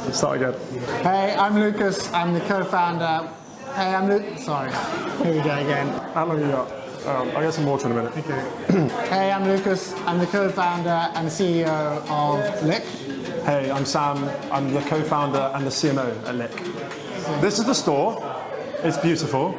Let's start again. Hey, I'm Lucas. I'm the co-founder. Hey, I'm Luke. Sorry. Here we go again. How long have you got? I'll get some water in a minute. Okay. Hey, I'm Lucas. I'm the co-founder and the CEO of Lick. Hey, I'm Sam. I'm the co-founder and the CMO at Lick. This is the store. It's beautiful.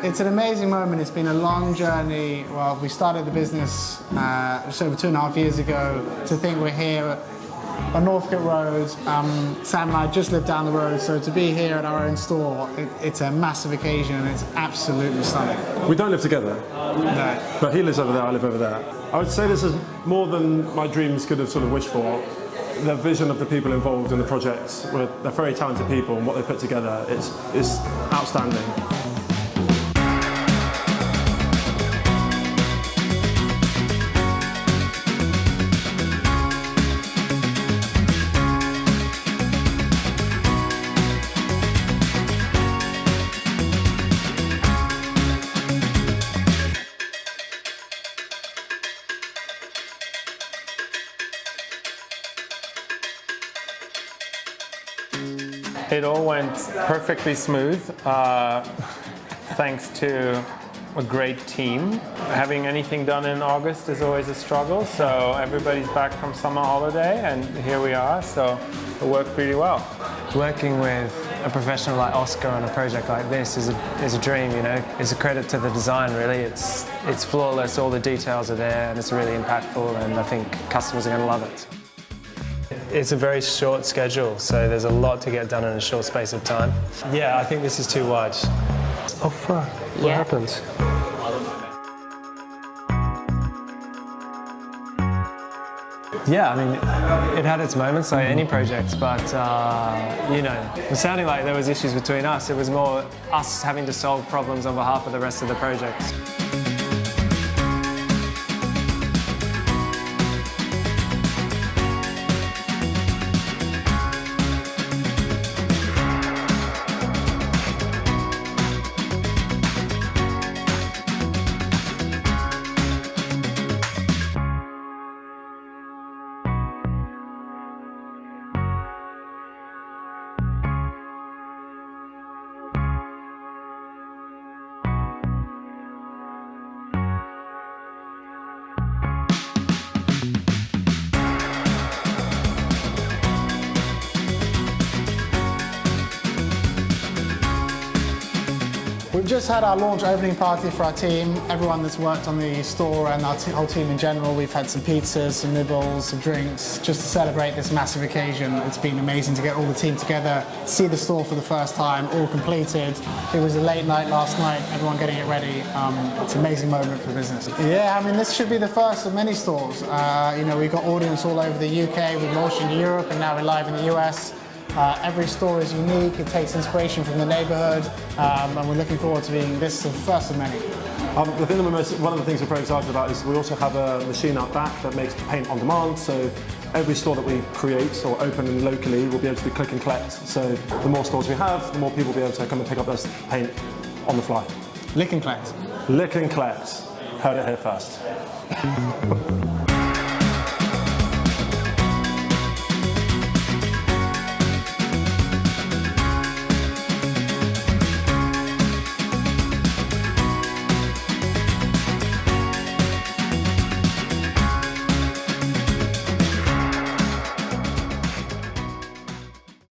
It's an amazing moment. It's been a long journey. Well, we started the business just over 2.5 years ago. To think we're here on Northcote Road. Sam and I just live down the road, so to be here at our own store, it's a massive occasion and it's absolutely stunning. We don't live together, No. but he lives over there, I live over there. I would say this is more than my dreams could have sort of wished for. The vision of the people involved in the project, they're very talented people, and what they put together is outstanding. It all went perfectly smooth, thanks to a great team. Having anything done in August is always a struggle, so everybody's back from summer holiday and here we are, so it worked pretty well. Working with a professional like Oskar on a project like this is a dream, you know. It's a credit to the design, really. It's flawless, all the details are there, and it's really impactful, and I think customers are going to love it. It's a very short schedule, so there's a lot to get done in a short space of time. Yeah, I think this is too wide. Oh fuck, what happened? Yeah, I mean, it had its moments, like any project, but, you know, it was sounding like there was issues between us. It was more us having to solve problems on behalf of the rest of the project. We've just had our launch opening party for our team, everyone that's worked on the store and our whole team in general. We've had some pizzas, some nibbles, some drinks, just to celebrate this massive occasion. It's been amazing to get all the team together, see the store for the first time, all completed. It was a late night last night, everyone getting it ready. It's an amazing moment for business. Yeah, I mean, this should be the first of many stores. You know, we've got audience all over the UK, we've launched in Europe, and now we're live in the US. Every store is unique, it takes inspiration from the neighbourhood, and we're looking forward to being this the first of many. One of the things we're very excited about is we also have a machine out back that makes paint on demand, so every store that we create or open locally will be able to do click and collect. So the more stores we have, the more people will be able to come and pick up their paint on the fly. Lick and collect. Lick and collect. Heard it here first.